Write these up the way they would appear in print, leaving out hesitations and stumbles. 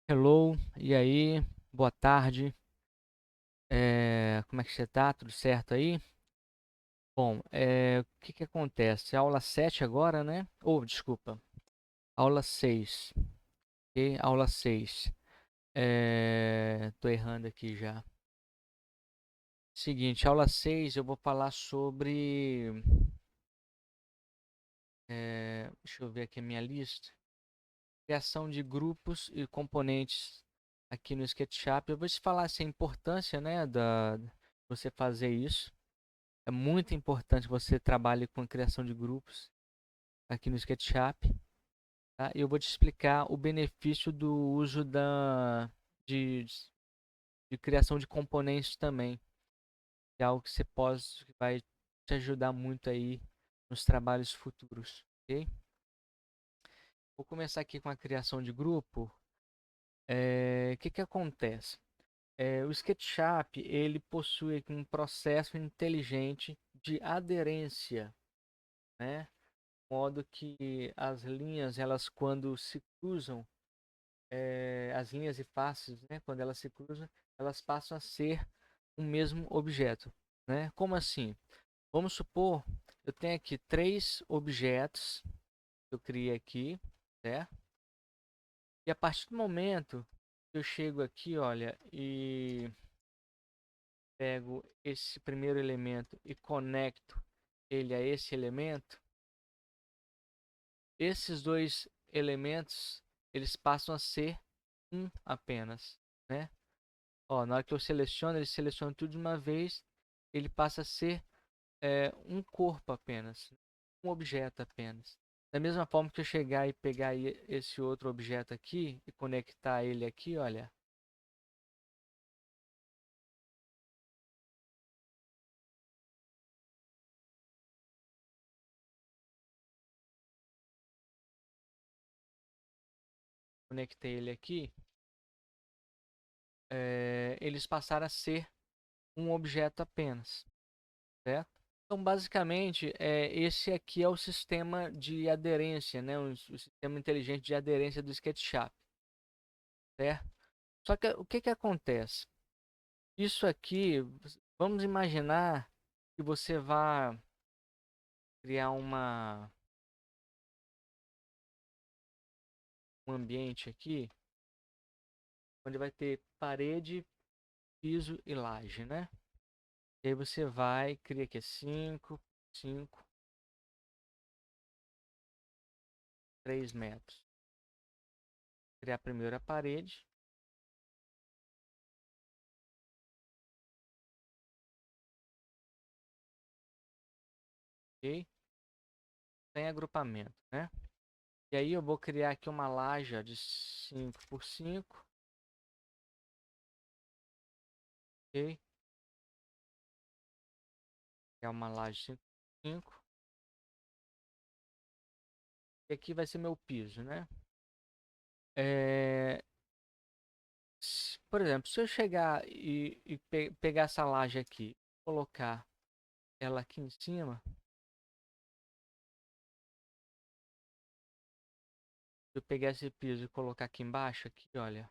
Hello, e aí? Boa tarde. Como é que você tá? Tudo certo aí? Bom, o que que acontece? Aula 7 agora, né? Desculpa, aula 6. Ok? Aula 6. Tô errando aqui já. Seguinte, aula 6 eu vou falar sobre... deixa eu ver aqui a minha lista. Criação de grupos e componentes aqui no SketchUp. Eu vou te falar assim, a importância, né, de você fazer isso. É muito importante que você trabalhe com a criação de grupos aqui no SketchUp, tá? E eu vou te explicar o benefício do uso de, de criação de componentes também, que é algo que que vai te ajudar muito aí nos trabalhos futuros, ok? Vou começar aqui com a criação de grupo. O que que acontece? O SketchUp, ele possui aqui um processo inteligente de aderência, né? Modo que as linhas, elas quando se cruzam, as linhas e faces, né, quando elas se cruzam, elas passam a ser o mesmo objeto, né? Como assim? Vamos supor, eu tenho aqui três objetos que eu criei aqui, certo? E a partir do momento que eu chego aqui, olha, e pego esse primeiro elemento e conecto ele a esse elemento, esses dois elementos, eles passam a ser um apenas, né? Ó, na hora que eu seleciono, ele seleciona tudo de uma vez, ele passa a ser um corpo apenas, um objeto apenas. Da mesma forma que eu chegar e pegar esse outro objeto aqui e conectar ele aqui, olha, conectei ele aqui, eles passaram a ser um objeto apenas, certo? Então, basicamente, esse aqui é o sistema de aderência, né? O sistema inteligente de aderência do SketchUp, certo? Só que o que que acontece? Isso aqui, vamos imaginar que você vá criar um ambiente aqui, onde vai ter parede, piso e laje, né? E aí você vai, cria aqui 5, 5, 3 metros. Criar primeiro a parede, ok? Sem agrupamento, né? E aí eu vou criar aqui uma laje ó, de 5 por 5, ok? Que é uma laje 5 por 5. E aqui vai ser meu piso, né? É, por exemplo, se eu chegar e pegar essa laje aqui, colocar ela aqui em cima, se eu pegar esse piso e colocar aqui embaixo, aqui, olha,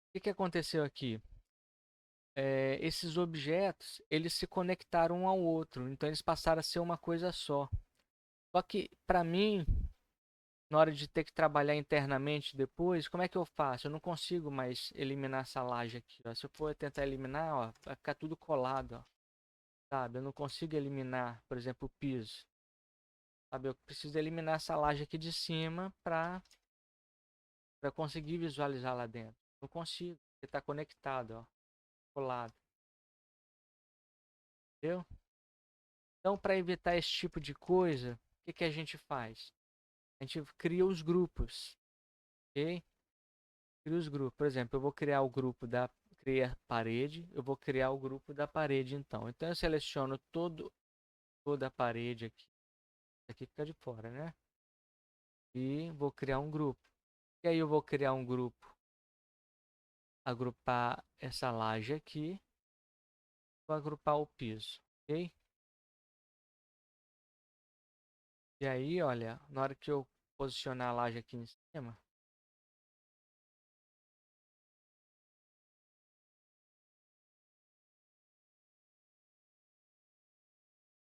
o que que aconteceu aqui? Esses objetos, eles se conectaram um ao outro, então eles passaram a ser uma coisa só. Só que, para mim, na hora de ter que trabalhar internamente depois, como é que eu faço? Eu não consigo mais eliminar essa laje aqui, ó. Se eu for tentar eliminar, ó, vai ficar tudo colado, ó, sabe? Eu não consigo eliminar, por exemplo, o piso. Sabe, eu preciso eliminar essa laje aqui de cima para conseguir visualizar lá dentro. Não consigo, porque está conectado, ó, colado, entendeu? Então, para evitar esse tipo de coisa, o que que a gente faz? A gente cria os grupos, ok? Cria os grupos. Por exemplo, eu vou criar o grupo da criar parede, eu vou criar o grupo da parede então. Então eu seleciono toda a parede aqui. Aqui fica de fora, né? E vou criar um grupo. E aí eu vou criar um grupo, agrupar essa laje aqui, vou agrupar o piso, ok? E aí, olha, na hora que eu posicionar a laje aqui em cima,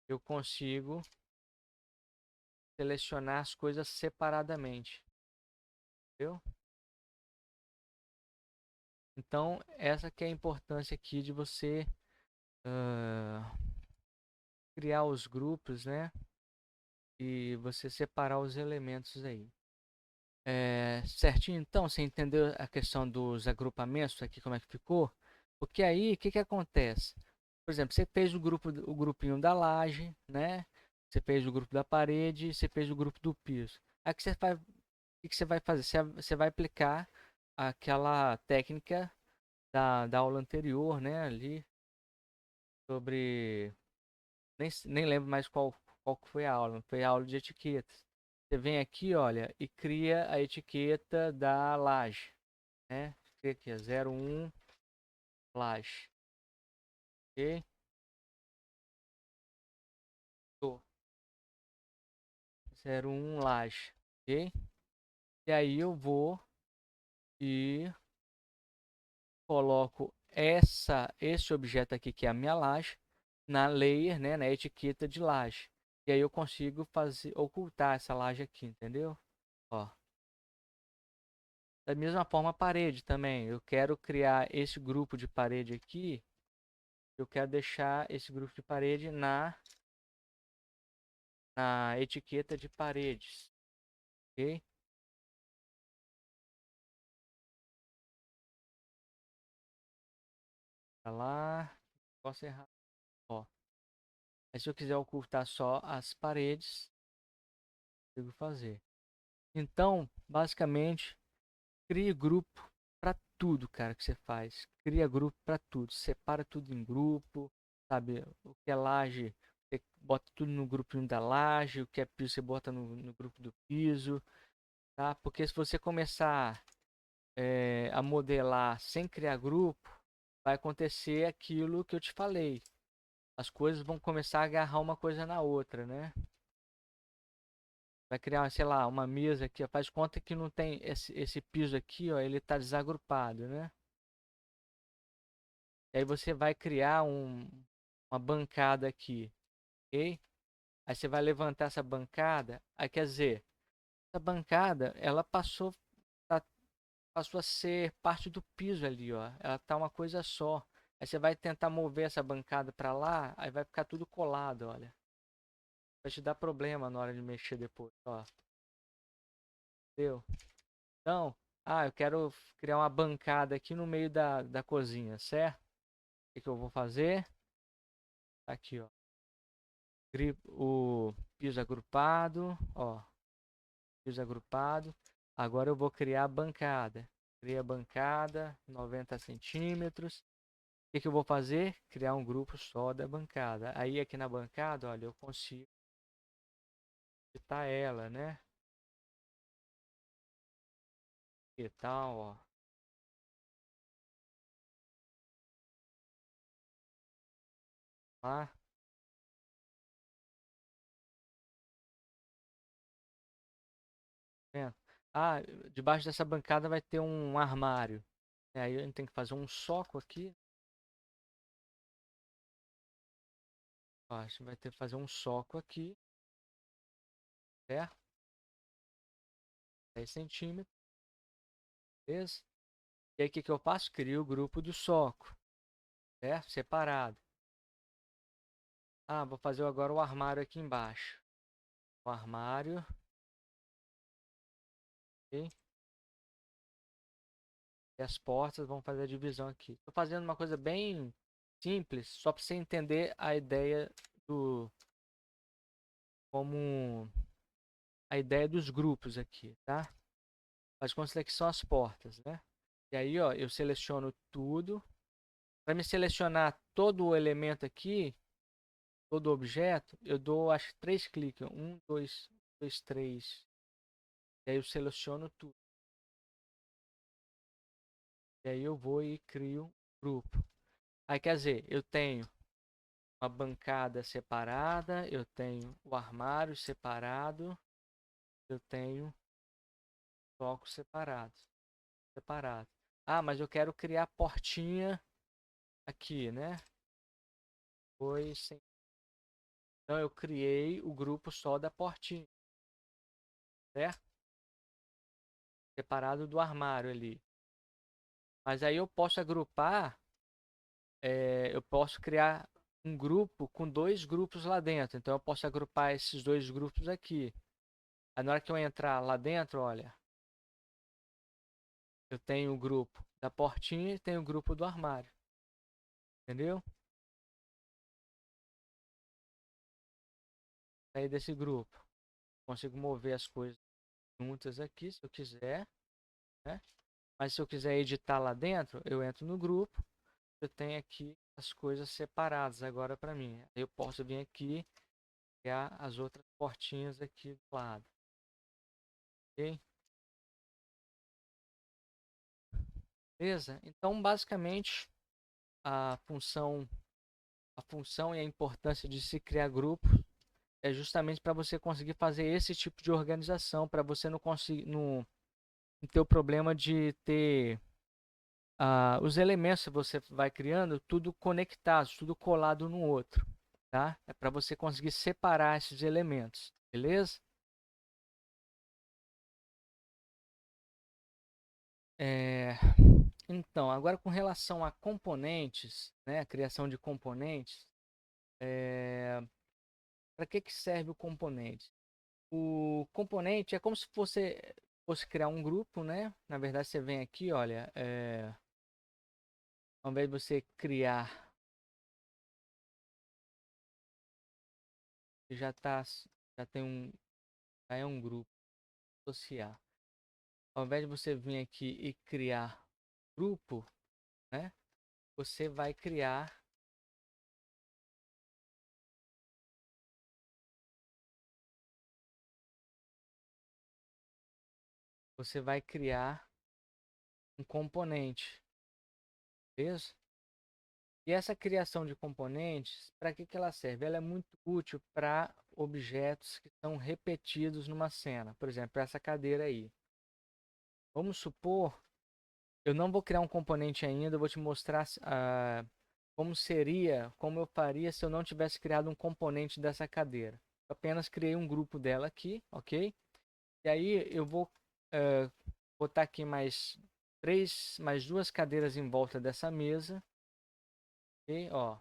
eu consigo selecionar as coisas separadamente, entendeu? Então, essa que é a importância aqui de você ah, criar os grupos, né? E você separar os elementos aí. Certinho, então, você entendeu a questão dos agrupamentos aqui, como é que ficou? Porque aí, o que que acontece? Por exemplo, você fez o grupinho da laje, né? Você fez o grupo da parede, você fez o grupo do piso. Aí o que que você vai fazer? Você vai aplicar aquela técnica da aula anterior, né? Ali, sobre... Nem lembro mais qual que foi a aula, não foi a aula de etiquetas. Você vem aqui, olha, e cria a etiqueta da laje, né? Cria aqui, 01 laje, ok? Tô. 01 laje, ok? E aí eu vou e coloco esse objeto aqui, que é a minha laje, na layer, né? Na etiqueta de laje. E aí eu consigo ocultar essa laje aqui, entendeu? Ó. Da mesma forma a parede também. Eu quero criar esse grupo de parede aqui. Eu quero deixar esse grupo de parede na etiqueta de paredes, ok? Tá lá, posso errar. Ó, aí se eu quiser ocultar só as paredes, consigo fazer. Então, basicamente, crie grupo para tudo, cara, que você faz. Cria grupo para tudo. Separa tudo em grupo, sabe? O que é laje, você bota tudo no grupinho da laje. O que é piso, você bota no grupo do piso, tá? Porque se você começar a modelar sem criar grupo, vai acontecer aquilo que eu te falei. As coisas vão começar a agarrar uma coisa na outra, né? Vai criar, sei lá, uma mesa aqui, ó, faz conta que não tem esse piso aqui, ó, ele está desagrupado, né? E aí você vai criar uma bancada aqui, ok? Aí você vai levantar essa bancada, aí quer dizer, essa bancada, ela tá- passou a ser parte do piso ali, ó. Ela tá uma coisa só. Aí você vai tentar mover essa bancada para lá, aí vai ficar tudo colado, olha. Vai te dar problema na hora de mexer depois, ó. Entendeu? Então, eu quero criar uma bancada aqui no meio da cozinha, certo? O que que eu vou fazer? Tá aqui, ó. O piso agrupado, ó. Piso agrupado. Agora eu vou criar a bancada. Cria a bancada, 90 centímetros. O que que eu vou fazer? Criar um grupo só da bancada. Aí aqui na bancada, olha, eu consigo editar ela, né? E tal, ó. Lá, tá vendo? Ah, debaixo dessa bancada vai ter um armário. Aí a gente tem que fazer um soco aqui. Ó, a gente vai ter que fazer um soco aqui, certo? 10 centímetros, beleza? E aí o que que eu faço? Crio o grupo do soco, certo? Separado. Ah, vou fazer agora o armário aqui embaixo. O armário, ok? E as portas vão fazer a divisão aqui. Estou fazendo uma coisa bem simples, só para você entender a ideia do como a ideia dos grupos aqui, tá? Mas considera que são as portas, né? E aí, ó, eu seleciono tudo. Para me selecionar todo o elemento aqui, todo objeto, eu dou acho que 3 cliques. Um, dois, três. E aí eu seleciono tudo. E aí eu vou e crio um grupo. Aí quer dizer, eu tenho uma bancada separada, eu tenho o armário separado, eu tenho blocos separados. Ah, mas eu quero criar portinha aqui, né? Então eu criei o grupo só da portinha, certo? Separado do armário ali. Mas aí eu posso agrupar, eu posso criar um grupo com 2 grupos lá dentro. Então eu posso agrupar esses 2 grupos aqui. Aí na hora que eu entrar lá dentro, olha, eu tenho o grupo da portinha e tenho o grupo do armário. Entendeu? Sair desse grupo. Consigo mover as coisas juntas aqui, se eu quiser, né? Mas se eu quiser editar lá dentro, eu entro no grupo. Eu tenho aqui as coisas separadas agora para mim. Eu posso vir aqui e criar as outras portinhas aqui do lado. Ok? Beleza? Então, basicamente, a função, a função e a importância de se criar grupos é justamente para você conseguir fazer esse tipo de organização, para você não conseguir, não ter o problema de ter os elementos que você vai criando tudo conectados, tudo colado no outro, tá? É para você conseguir separar esses elementos, beleza? É, então, agora com relação a componentes, né, a criação de componentes, para que serve o componente? O componente é como se fosse criar um grupo, né? Na verdade, você vem aqui, olha, ao invés de você criar, já tá, já tem já é um grupo, associar. Ao invés de você vir aqui e criar grupo, né? Você vai criar, você vai criar um componente, beleza? E essa criação de componentes, para que ela serve? Ela é muito útil para objetos que são repetidos numa cena. Por exemplo, essa cadeira aí. Vamos supor, eu não vou criar um componente ainda, eu vou te mostrar como seria, como eu faria se eu não tivesse criado um componente dessa cadeira. Eu apenas criei um grupo dela aqui, ok? E aí eu vou botar aqui mais 2 cadeiras em volta dessa mesa. Ok? Ó,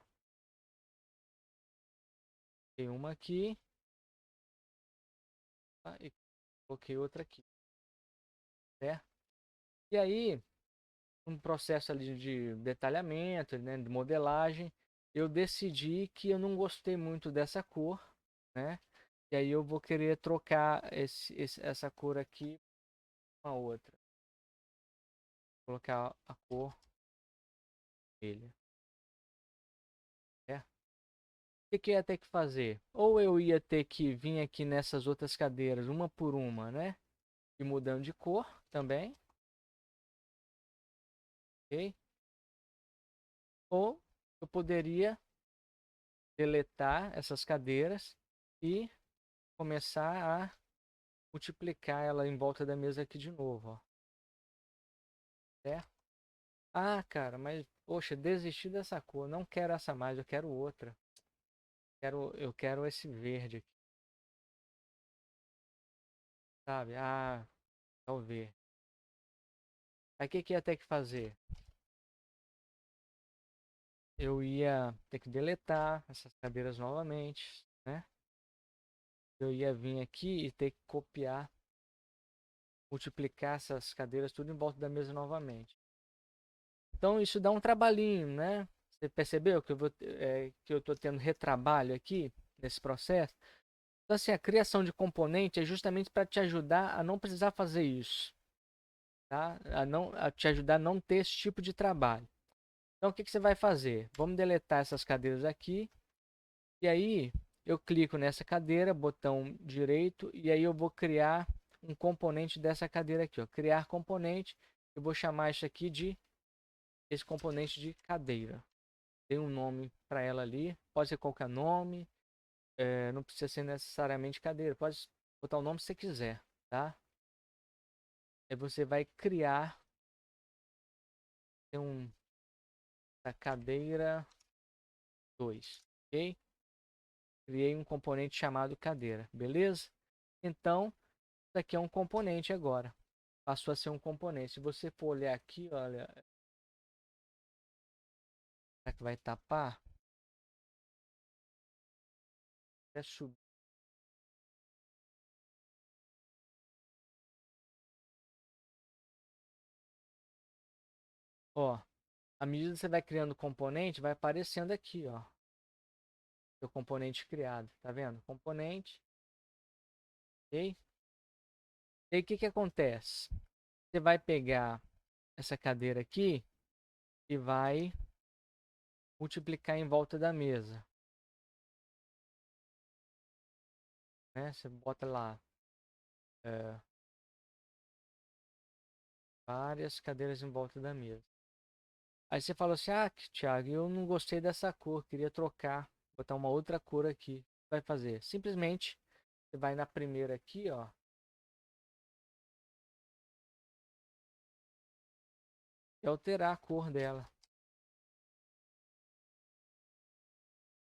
tem uma aqui, tá? E coloquei outra aqui, certo? E aí, um processo ali de detalhamento, né, de modelagem, eu decidi que eu não gostei muito dessa cor, né? E aí eu vou querer trocar essa cor aqui com a outra. Vou colocar a cor dele, certo? O que eu ia ter que fazer? Ou eu ia ter que vir aqui nessas outras cadeiras, uma por uma, né? E mudando de cor também, ok? Ou eu poderia deletar essas cadeiras e começar a multiplicar ela em volta da mesa aqui de novo, ó. Certo? Ah, cara, mas poxa, desisti dessa cor, não quero essa mais, eu quero outra. Eu quero esse verde aqui, sabe? Ah, vou ver. Aí o que que ia ter que fazer? Eu ia ter que deletar essas cadeiras novamente, né? Eu ia vir aqui e ter que copiar, multiplicar essas cadeiras tudo em volta da mesa novamente. Então isso dá um trabalhinho, né? Você percebeu que que eu estou tendo retrabalho aqui nesse processo? Então, assim, a criação de componente é justamente para te ajudar a não precisar fazer isso, tá? A te ajudar a não ter esse tipo de trabalho. Então, o que que você vai fazer? Vamos deletar essas cadeiras aqui. E aí, eu clico nessa cadeira, botão direito, e aí eu vou criar um componente dessa cadeira aqui, ó. Criar componente. Eu vou chamar isso aqui de esse componente de cadeira. Dei um nome para ela ali. Pode ser qualquer nome. Não precisa ser necessariamente cadeira. Pode botar o nome que você quiser, tá? Aí você vai criar a cadeira 2, ok? Criei um componente chamado cadeira, beleza? Então, isso aqui é um componente agora. Passou a ser um componente. Se você for olhar aqui, olha, será que vai tapar? Até subir. Ó, à medida que você vai criando componente, vai aparecendo aqui, ó. Seu componente criado, tá vendo? Componente, ok? E aí o que que acontece? Você vai pegar essa cadeira aqui e vai multiplicar em volta da mesa, né? Você bota lá é, várias cadeiras em volta da mesa. Aí você fala assim, ah, Thiago, eu não gostei dessa cor, queria trocar, botar uma outra cor aqui. Vai fazer? Simplesmente você vai na primeira aqui, ó, e alterar a cor dela.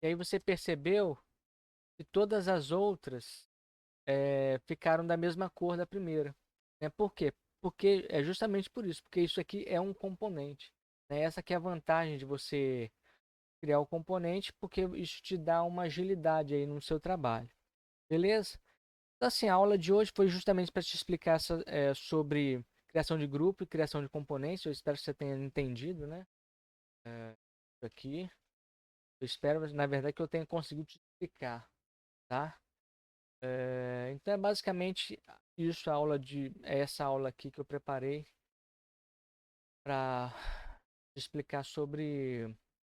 E aí você percebeu que todas as outras ficaram da mesma cor da primeira. Né? Por quê? Porque é justamente por isso, porque isso aqui é um componente. Né? Essa que é a vantagem de você criar o componente, porque isso te dá uma agilidade aí no seu trabalho. Beleza? Então, assim, a aula de hoje foi justamente para te explicar sobre criação de grupo e criação de componentes. Eu espero que você tenha entendido, né? Isso aqui. Eu espero, na verdade, que eu tenha conseguido te explicar, tá? Então é basicamente isso, essa aula aqui que eu preparei para explicar sobre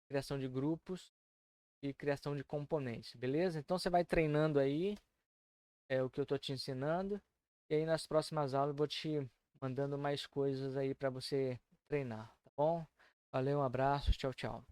criação de grupos e criação de componentes, beleza? Então você vai treinando aí o que eu estou te ensinando e aí nas próximas aulas eu vou te mandando mais coisas aí para você treinar, tá bom? Valeu, um abraço, tchau, tchau.